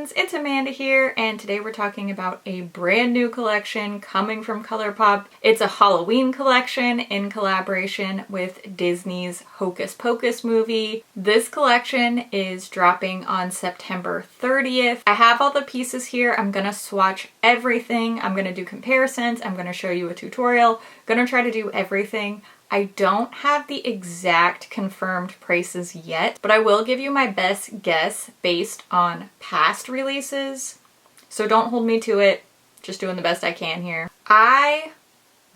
friends, it's Amanda here, and today we're talking about a brand new collection coming from ColourPop. It's a Halloween collection in collaboration with Disney's Hocus Pocus movie. This collection is dropping on September 30th. I have all the pieces here. I'm gonna swatch everything. I'm gonna do comparisons. I'm gonna show you a tutorial. Gonna try to do everything. I don't have the exact confirmed prices yet, but I will give you my best guess based on past releases. So don't hold me to it, just doing the best I can here. I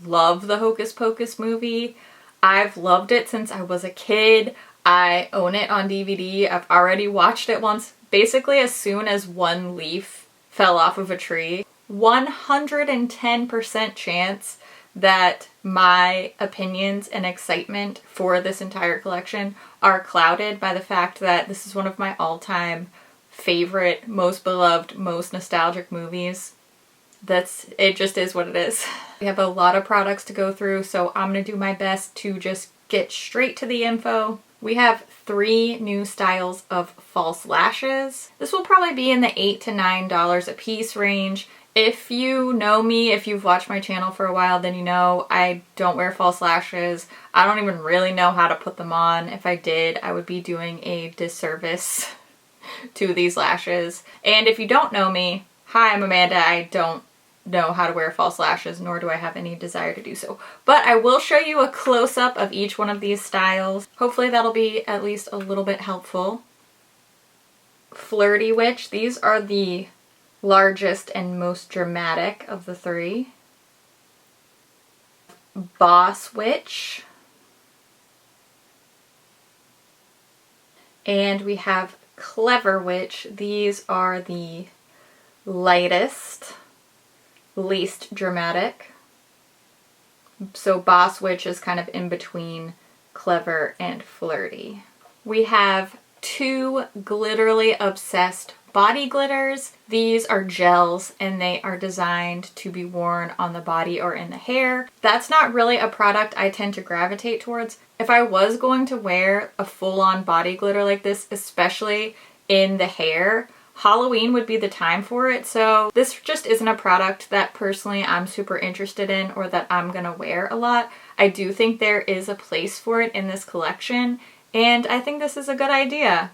love the Hocus Pocus movie. I've loved it since I was a kid. I own it on DVD. I've already watched it once, basically as soon as one leaf fell off of a tree. 110% chance that my opinions and excitement for this entire collection are clouded by the fact that this is one of my all-time favorite, most beloved, most nostalgic movies. It just is what it is. We have a lot of products to go through, so I'm gonna do my best to just get straight to the info. We have 3 new styles of false lashes. This will probably be in the $8 to $9 a piece range. If you know me, if you've watched my channel for a while, then you know I don't wear false lashes. I don't even really know how to put them on. If I did, I would be doing a disservice to these lashes. And if you don't know me, hi, I'm Amanda. I don't know how to wear false lashes, nor do I have any desire to do so. But I will show you a close-up of each one of these styles. Hopefully that'll be at least a little bit helpful. Flirty Witch, these are the largest and most dramatic of the 3. Boss Witch. And we have Clever Witch. These are the lightest, least dramatic. So Boss Witch is kind of in between Clever and Flirty. We have 2 Glitterally Obsessed body glitters. These are gels and they are designed to be worn on the body or in the hair. That's not really a product I tend to gravitate towards. If I was going to wear a full-on body glitter like this, especially in the hair, Halloween would be the time for it. So this just isn't a product that personally I'm super interested in or that I'm gonna wear a lot. I do think there is a place for it in this collection, and I think this is a good idea.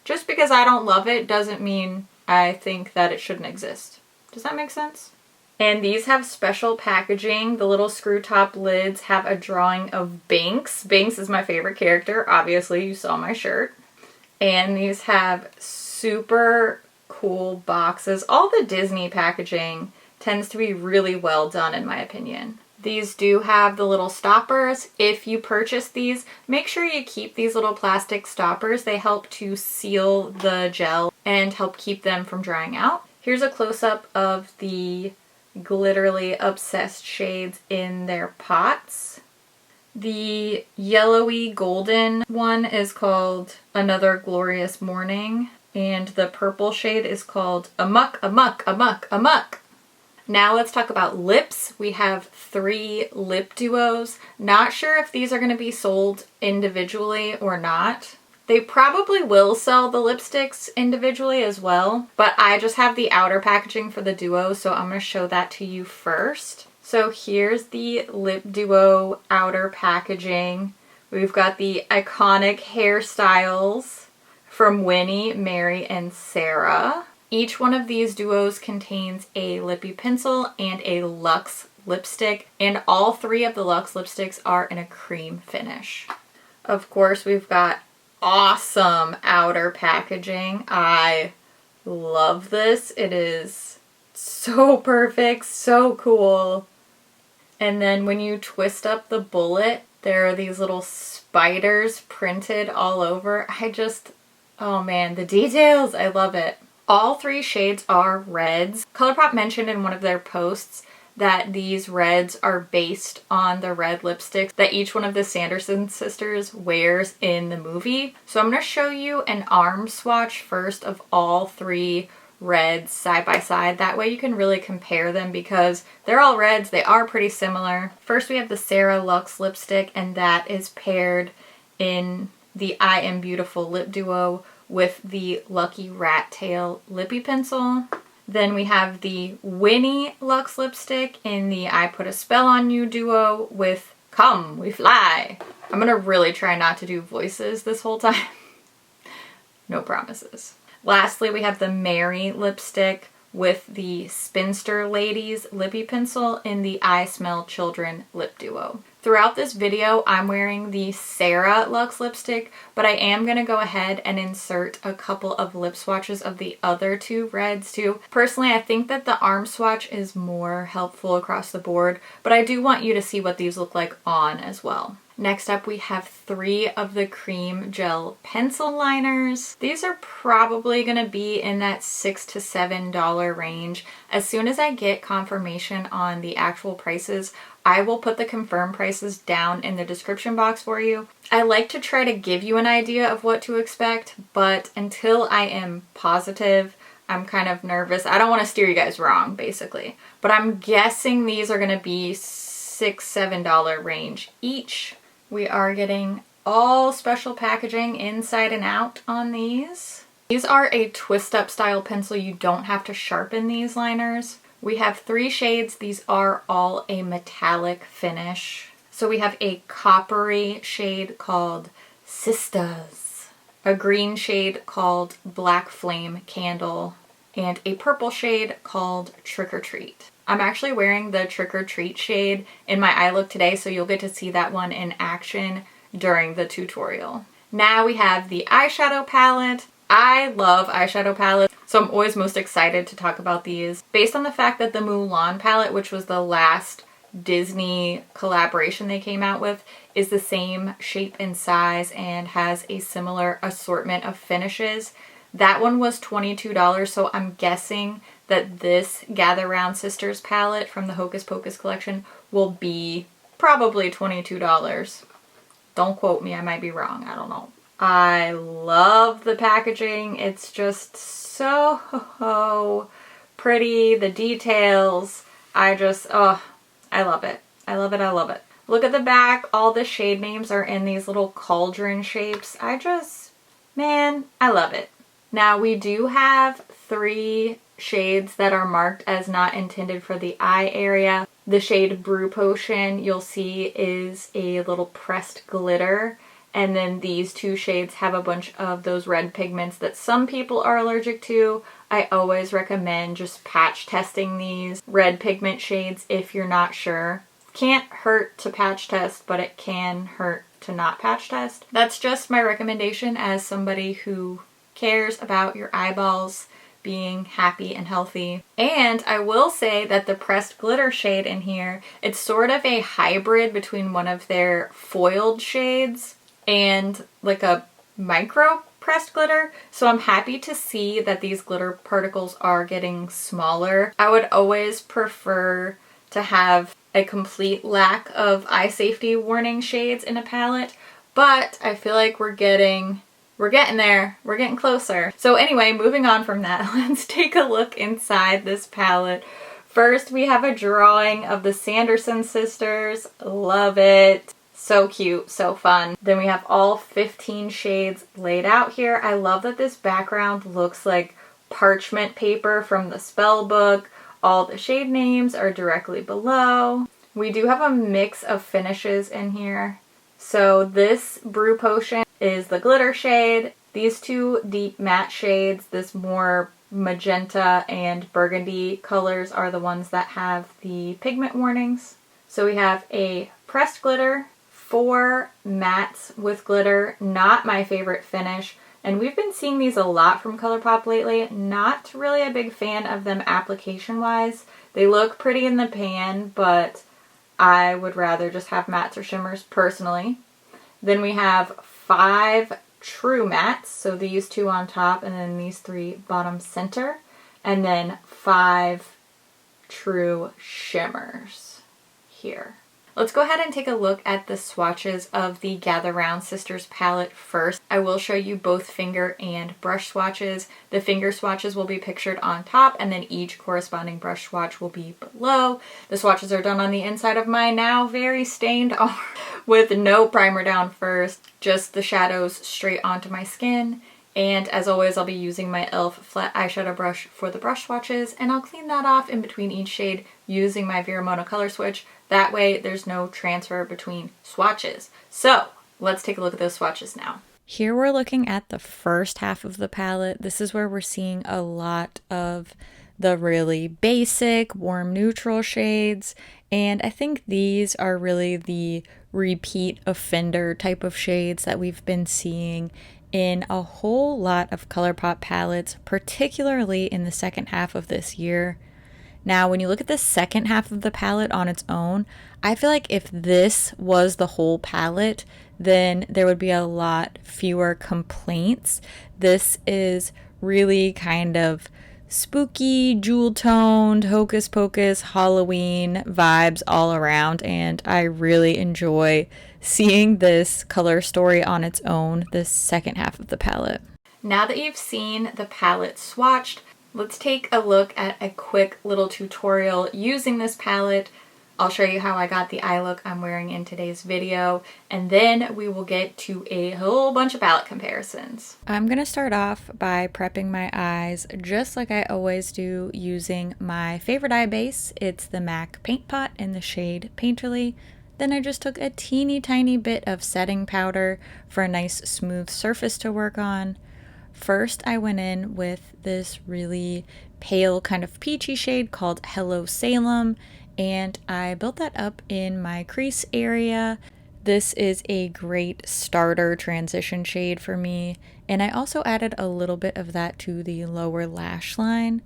Just because I don't love it doesn't mean I think that it shouldn't exist. Does that make sense? And these have special packaging. The little screw top lids have a drawing of Binks. Binks is my favorite character. Obviously, you saw my shirt. And these have super cool boxes. All the Disney packaging tends to be really well done in my opinion. These do have the little stoppers. If you purchase these, make sure you keep these little plastic stoppers. They help to seal the gel and help keep them from drying out. Here's a close-up of the Glitterally Obsessed shades in their pots. The yellowy golden one is called Another Glorious Morning, and the purple shade is called Amok, Amok, Amok, Amok. Now let's talk about lips. We have 3 lip duos. Not sure if these are going to be sold individually or not. They probably will sell the lipsticks individually as well, but I just have the outer packaging for the duo, so I'm going to show that to you first. So here's the lip duo outer packaging. We've got the iconic hairstyles from Winnie, Mary, and Sarah. Each one of these duos contains a lippy pencil and a luxe lipstick, and all 3 of the luxe lipsticks are in a cream finish. Of course, we've got awesome outer packaging. I love this. It is so perfect, so cool. And then when you twist up the bullet, there are these little spiders printed all over. Oh man, the details, I love it. All 3 shades are reds. ColourPop mentioned in one of their posts that these reds are based on the red lipsticks that each one of the Sanderson sisters wears in the movie. So I'm going to show you an arm swatch first of all 3 reds side by side. That way you can really compare them because they're all reds. They are pretty similar. First we have the Sarah Luxe lipstick, and that is paired in the I Am Beautiful lip duo with the Lucky Rat Tail Lippy Pencil. Then we have the Winnie Luxe Lipstick in the I Put a Spell on You duo with Come, We Fly. I'm gonna really try not to do voices this whole time. No promises. Lastly, we have the Mary lipstick with the Spinster Ladies Lippy Pencil in the I Smell Children lip duo. Throughout this video, I'm wearing the Sarah Luxe lipstick, but I am going to go ahead and insert a couple of lip swatches of the other two reds too. Personally, I think that the arm swatch is more helpful across the board, but I do want you to see what these look like on as well. Next up, we have 3 of the cream gel pencil liners. These are probably going to be in that $6 to $7 range. As soon as I get confirmation on the actual prices, I will put the confirmed prices down in the description box for you. I like to try to give you an idea of what to expect, but until I am positive, I'm kind of nervous. I don't want to steer you guys wrong, basically. But I'm guessing these are going to be $6, $7 range each. We are getting all special packaging inside and out on these. These are a twist-up style pencil. You don't have to sharpen these liners. We have 3 shades. These are all a metallic finish. So we have a coppery shade called Sisters, a green shade called Black Flame Candle, and a purple shade called Trick or Treat. I'm actually wearing the Trick or Treat shade in my eye look today, so you'll get to see that one in action during the tutorial. Now we have the eyeshadow palette. I love eyeshadow palettes, so I'm always most excited to talk about these. Based on the fact that the Mulan palette, which was the last Disney collaboration they came out with, is the same shape and size and has a similar assortment of finishes. That one was $22, so I'm guessing that this Gather Round Sisters palette from the Hocus Pocus collection will be probably $22. Don't quote me, I might be wrong, I don't know. I love the packaging. It's just so pretty. The details, I love it. I love it, I love it. Look at the back. All the shade names are in these little cauldron shapes. Man, I love it. Now we do have 3 shades that are marked as not intended for the eye area. The shade Brew Potion, you'll see, is a little pressed glitter. And then these 2 shades have a bunch of those red pigments that some people are allergic to. I always recommend just patch testing these red pigment shades if you're not sure. Can't hurt to patch test, but it can hurt to not patch test. That's just my recommendation as somebody who cares about your eyeballs being happy and healthy. And I will say that the pressed glitter shade in here, it's sort of a hybrid between one of their foiled shades and like a micro pressed glitter. So I'm happy to see that these glitter particles are getting smaller. I would always prefer to have a complete lack of eye safety warning shades in a palette, but I feel like we're getting there. We're getting closer. So anyway, moving on from that, let's take a look inside this palette. First, we have a drawing of the Sanderson sisters. Love it. So cute, so fun. Then we have all 15 shades laid out here. I love that this background looks like parchment paper from the spell book. All the shade names are directly below. We do have a mix of finishes in here. So this Brew Potion is the glitter shade. These 2 deep matte shades, this more magenta and burgundy colors, are the ones that have the pigment warnings. So we have a pressed glitter, 4 mattes with glitter, not my favorite finish. And we've been seeing these a lot from ColourPop lately. Not really a big fan of them application-wise. They look pretty in the pan, but I would rather just have mattes or shimmers personally. Then we have 5 true mattes, so these 2 on top and then these 3 bottom center. And then 5 true shimmers here. Let's go ahead and take a look at the swatches of the Gather Round Sisters palette first. I will show you both finger and brush swatches. The finger swatches will be pictured on top and then each corresponding brush swatch will be below. The swatches are done on the inside of my now very stained arm with no primer down first, just the shadows straight onto my skin And as always, I'll be using my e.l.f. flat eyeshadow brush for the brush swatches, and I'll clean that off in between each shade using my Viramono color switch. That way there's no transfer between swatches. So let's take a look at those swatches now. Here we're looking at the first half of the palette. This is where we're seeing a lot of the really basic, warm neutral shades, and I think these are really the repeat offender type of shades that we've been seeing in a whole lot of ColourPop palettes, particularly in the second half of this year. Now, when you look at the second half of the palette on its own, I feel like if this was the whole palette, then there would be a lot fewer complaints. This is really kind of spooky, jewel-toned, hocus pocus, Halloween vibes all around, and I really enjoy seeing this color story on its own, this second half of the palette. Now that you've seen the palette swatched, let's take a look at a quick little tutorial using this palette. I'll show you how I got the eye look I'm wearing in today's video, and then we will get to a whole bunch of palette comparisons. I'm going to start off by prepping my eyes just like I always do using my favorite eye base. It's the MAC Paint Pot in the shade Painterly. Then I just took a teeny tiny bit of setting powder for a nice smooth surface to work on. First, I went in with this really pale kind of peachy shade called Hello Salem, and I built that up in my crease area. This is a great starter transition shade for me, and I also added a little bit of that to the lower lash line.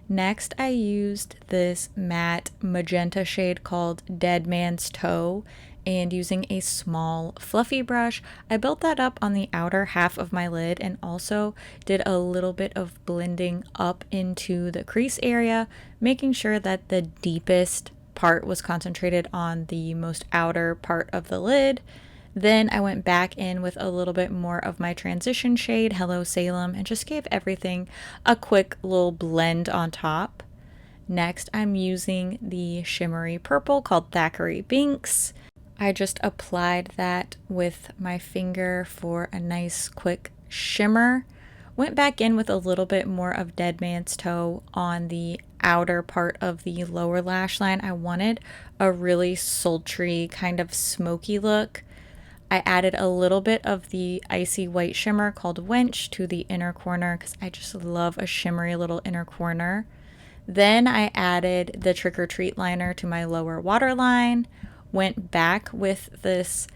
Next, I used this matte magenta shade called Dead Man's Toe, and using a small fluffy brush, I built that up on the outer half of my lid and also did a little bit of blending up into the crease area, making sure that the deepest part was concentrated on the most outer part of the lid. Then I went back in with a little bit more of my transition shade, Hello Salem, and just gave everything a quick little blend on top. Next, I'm using the shimmery purple called Thackeray Binks. I just applied that with my finger for a nice quick shimmer. Went back in with a little bit more of Dead Man's Toe on the outer part of the lower lash line. I wanted a really sultry kind of smoky look. I added a little bit of the icy white shimmer called Wench to the inner corner because I just love a shimmery little inner corner. Then I added the Trick or Treat liner to my lower waterline. Went back with this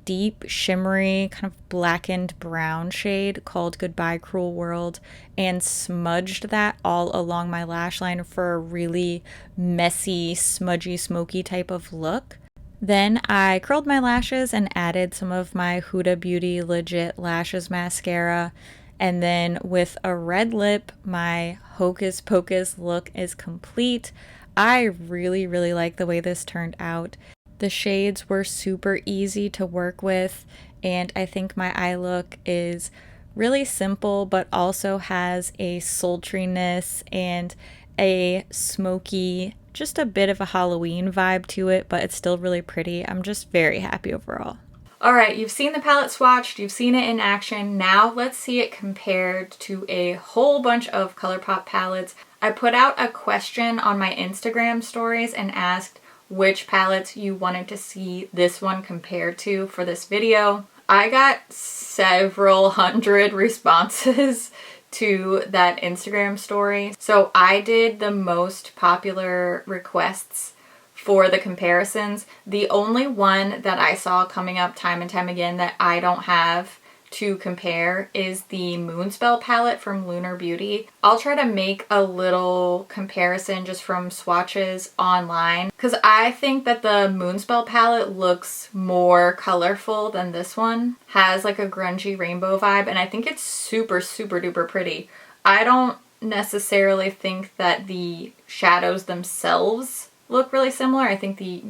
deep shimmery kind of blackened brown shade called Goodbye Cruel World and smudged that all along my lash line for a really messy, smudgy, smoky type of look. Then I curled my lashes and added some of my Huda Beauty Legit Lashes mascara. And then with a red lip, my Hocus Pocus look is complete. I really, really like the way this turned out. The shades were super easy to work with, and I think my eye look is really simple but also has a sultriness and a smoky, just a bit of a Halloween vibe to it, but it's still really pretty. I'm just very happy overall. Alright, you've seen the palette swatched, you've seen it in action. Now let's see it compared to a whole bunch of ColourPop palettes. I put out a question on my Instagram stories and asked which palettes you wanted to see this one compared to for this video. I got several hundred responses to that Instagram story. So I did the most popular requests for the comparisons. The only one that I saw coming up time and time again that I don't have to compare is the Moonspell palette from Lunar Beauty. I'll try to make a little comparison just from swatches online because I think that the Moonspell palette looks more colorful than this one. Has like a grungy rainbow vibe, and I think it's super, super duper pretty. I don't necessarily think that the shadows themselves look really similar. I think the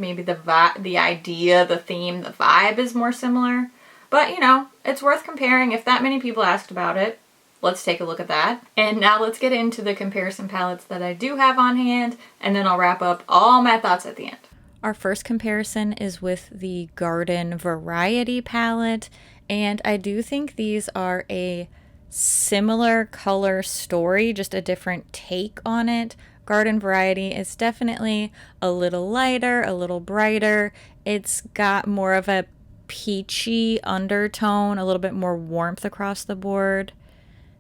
idea, the theme, the vibe is more similar. But, you know, it's worth comparing. If that many people asked about it, let's take a look at that. And now let's get into the comparison palettes that I do have on hand, and then I'll wrap up all my thoughts at the end. Our first comparison is with the Garden Variety palette, and I do think these are a similar color story, just a different take on it. Garden Variety is definitely a little lighter, a little brighter. It's got more of a peachy undertone, a little bit more warmth across the board.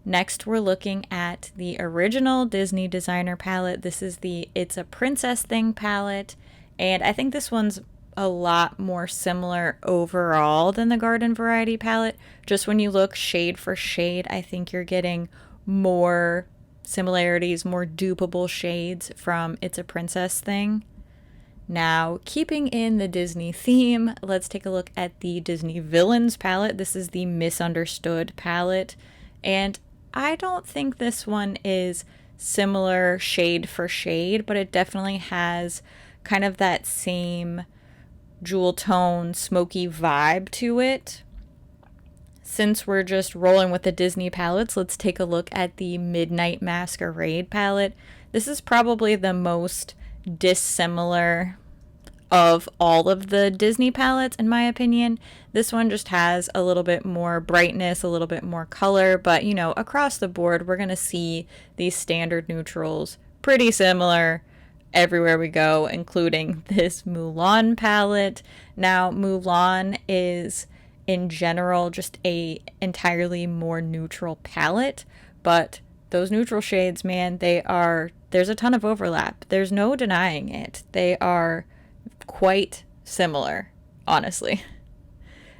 Next, we're looking at the original Disney designer palette. This is the It's a Princess Thing palette, and I think this one's a lot more similar overall than the Garden Variety palette. Just when you look shade for shade, I think you're getting more similarities, more dupable shades from It's a Princess Thing. Now, keeping in the Disney theme, let's take a look at the Disney Villains palette. This is the Misunderstood palette, and I don't think this one is similar shade for shade, but it definitely has kind of that same jewel tone, smoky vibe to it. Since we're just rolling with the Disney palettes, let's take a look at the Midnight Masquerade palette. This is probably the most dissimilar of all of the Disney palettes, in my opinion. This one just has a little bit more brightness, a little bit more color, but you know, across the board, we're going to see these standard neutrals pretty similar everywhere we go, including this Mulan palette. Now, Mulan is in general just a entirely more neutral palette, but those neutral shades, man, there's a ton of overlap. There's no denying it. They are quite similar, honestly.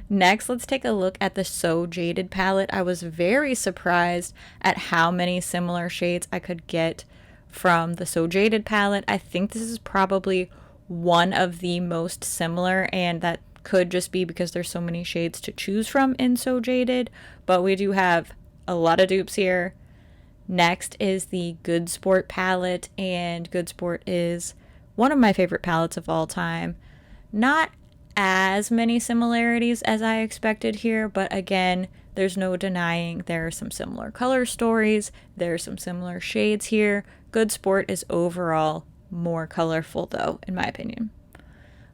Next, let's take a look at the So Jaded palette. I was very surprised at how many similar shades I could get from the So Jaded palette. I think this is probably one of the most similar, and that could just be because there's so many shades to choose from in So Jaded, but we do have a lot of dupes here. Next is the Good Sport palette, and Good Sport is one of my favorite palettes of all time. Not as many similarities as I expected here, but again, there's no denying there are some similar color stories, there are some similar shades here. Good Sport is overall more colorful though, in my opinion.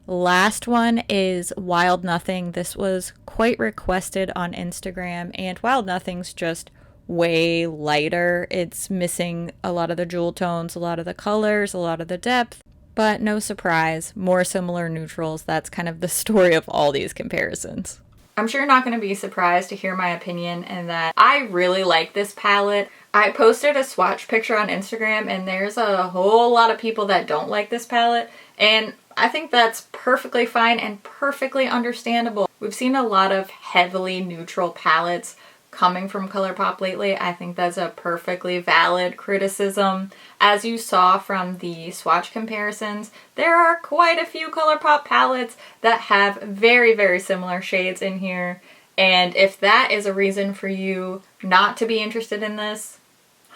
Last one is Wild Nothing. This was quite requested on Instagram, and Wild Nothing's just way lighter. It's missing a lot of the jewel tones, a lot of the colors, a lot of the depth, but no surprise, more similar neutrals. That's kind of the story of all these comparisons. I'm sure you're not going to be surprised to hear my opinion in that I really like this palette. I posted a swatch picture on Instagram, and there's a whole lot of people that don't like this palette, and I think that's perfectly fine and perfectly understandable. We've seen a lot of heavily neutral palettes coming from ColourPop lately. I think that's a perfectly valid criticism. As you saw from the swatch comparisons, there are quite a few ColourPop palettes that have very, very similar shades in here. And if that is a reason for you not to be interested in this,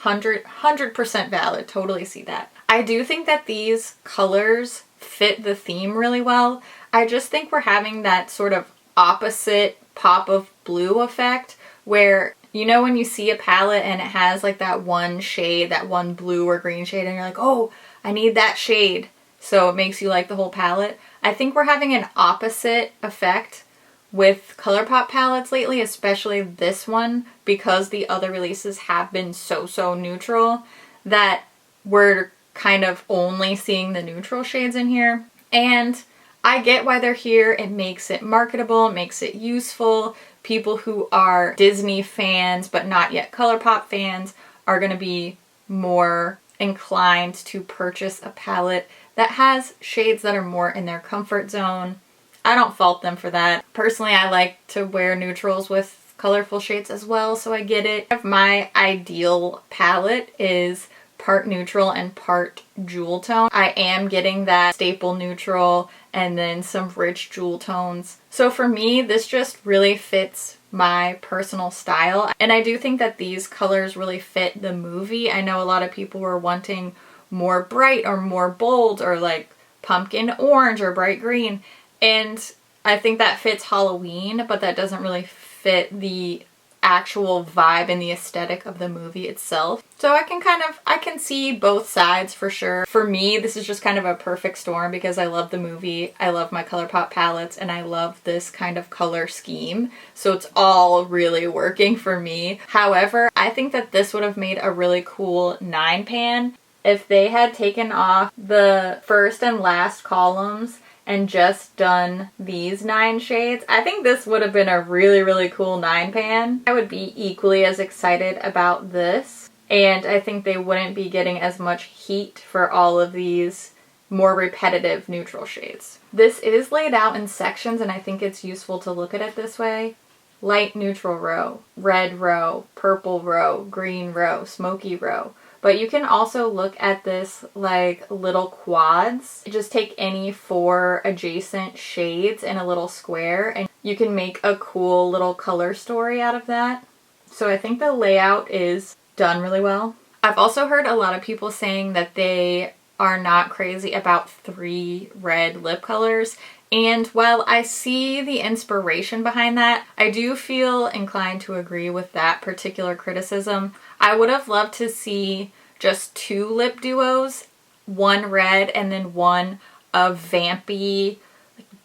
100% valid. Totally see that. I do think that these colors fit the theme really well. I just think we're having that sort of opposite pop of blue effect where, you know, when you see a palette and it has like that one shade, that one blue or green shade, and you're like, oh, I need that shade, so it makes you like the whole palette. I think we're having an opposite effect with ColourPop palettes lately, especially this one, because the other releases have been so neutral that we're kind of only seeing the neutral shades in here. And I get why they're here. It makes it marketable, it makes it useful. People who are Disney fans but not yet ColourPop fans are going to be more inclined to purchase a palette that has shades that are more in their comfort zone. I don't fault them for that. Personally, I like to wear neutrals with colorful shades as well, so I get it. My ideal palette is part neutral and part jewel tone. I am getting that staple neutral and then some rich jewel tones. So for me, this just really fits my personal style. And I do think that these colors really fit the movie. I know a lot of people were wanting more bright or more bold or like pumpkin orange or bright green. And I think that fits Halloween, but that doesn't really fit the actual vibe and the aesthetic of the movie itself. So I can see both sides for sure. For me, this is just kind of a perfect storm because I love the movie, I love my ColourPop palettes, and I love this kind of color scheme. So it's all really working for me. However, I think that this would have made a really cool 9 pan if they had taken off the first and last columns and just done these 9 shades. I think this would have been a really, really cool 9 pan. I would be equally as excited about this, and I think they wouldn't be getting as much heat for all of these more repetitive neutral shades. This is laid out in sections, and I think it's useful to look at it this way. Light neutral row, red row, purple row, green row, smoky row. But you can also look at this like little quads. Just take any 4 adjacent shades in a little square and you can make a cool little color story out of that. So I think the layout is done really well. I've also heard a lot of people saying that they are not crazy about 3 red lip colors. And while I see the inspiration behind that, I do feel inclined to agree with that particular criticism. I would have loved to see just 2 lip duos, 1 red and then 1 of vampy,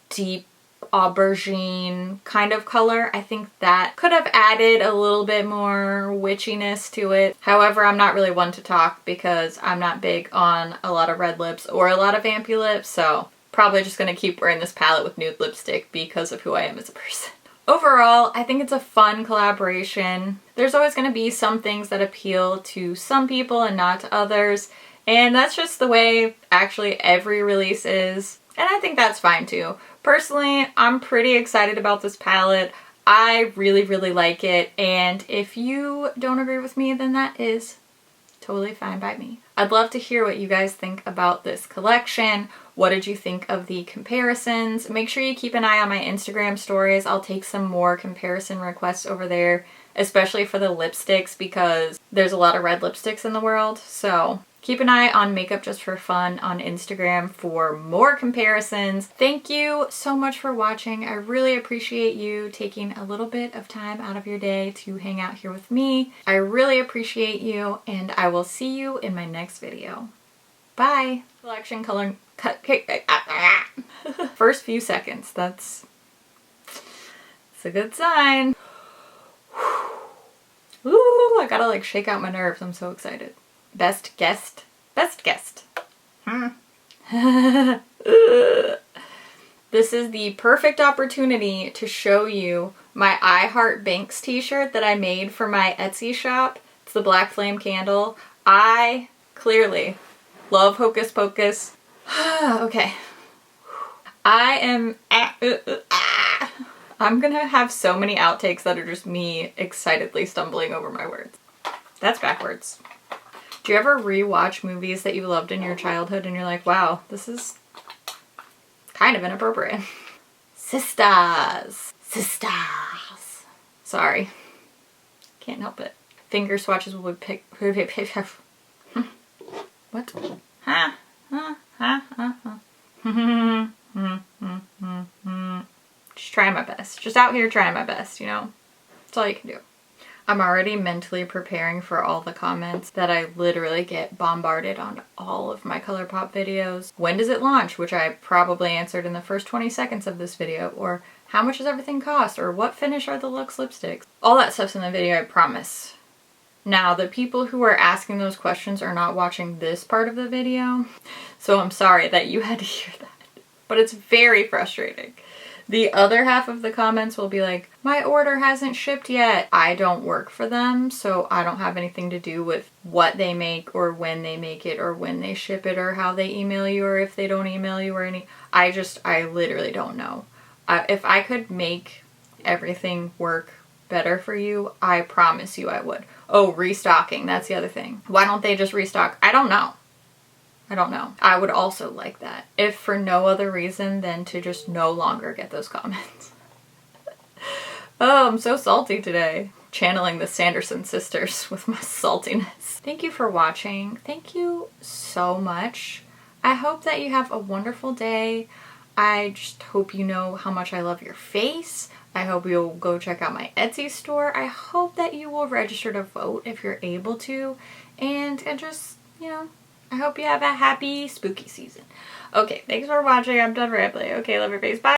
deep aubergine kind of color. I think that could have added a little bit more witchiness to it. However, I'm not really one to talk because I'm not big on a lot of red lips or a lot of vampy lips, so probably just gonna keep wearing this palette with nude lipstick because of who I am as a person. Overall, I think it's a fun collaboration. There's always going to be some things that appeal to some people and not to others, and that's just the way actually every release is, and I think that's fine too. Personally, I'm pretty excited about this palette. I really, really like it, and if you don't agree with me, then that is totally fine by me. I'd love to hear what you guys think about this collection. What did you think of the comparisons? Make sure you keep an eye on my Instagram stories. I'll take some more comparison requests over there, especially for the lipsticks because there's a lot of red lipsticks in the world. So keep an eye on Makeup.Just.For.Fun on Instagram for more comparisons. Thank you so much for watching. I really appreciate you taking a little bit of time out of your day to hang out here with me. I really appreciate you, and I will see you in my next video. Bye! Collection color cut. First few seconds. That's a good sign. Ooh, I gotta like shake out my nerves. I'm so excited. Best guest. Best guest. This is the perfect opportunity to show you my I Heart Banks t-shirt that I made for my Etsy shop. It's the Black Flame candle. I clearly love Hocus Pocus. Okay. I'm gonna have so many outtakes that are just me excitedly stumbling over my words. That's backwards. Do you ever rewatch movies that you loved in your childhood and you're like, wow, this is kind of inappropriate? Sisters. Sisters. Sorry. Can't help it. Finger swatches will be What? Huh? Just trying my best. Just out here trying my best, you know? That's all you can do. I'm already mentally preparing for all the comments that I literally get bombarded on all of my ColourPop videos. When does it launch? Which I probably answered in the first 20 seconds of this video. Or how much does everything cost? Or what finish are the Luxe lipsticks? All that stuff's in the video, I promise. Now, the people who are asking those questions are not watching this part of the video, so I'm sorry that you had to hear that. But it's very frustrating. The other half of the comments will be like, my order hasn't shipped yet. I don't work for them, so I don't have anything to do with what they make or when they make it or when they ship it or how they email you or if they don't email you or any. I literally don't know. If I could make everything work better for you, I promise you I would. Oh, restocking, that's the other thing. Why don't they just restock? I don't know. I don't know. I would also like that, if for no other reason than to just no longer get those comments. Oh, I'm so salty today. Channeling the Sanderson sisters with my saltiness. Thank you for watching. Thank you so much. I hope that you have a wonderful day. I just hope you know how much I love your face. I hope you'll go check out my Etsy store. I hope that you will register to vote if you're able to. And just, you know, I hope you have a happy spooky season. Okay, thanks for watching. I'm done rambling. Okay, love your face. Bye.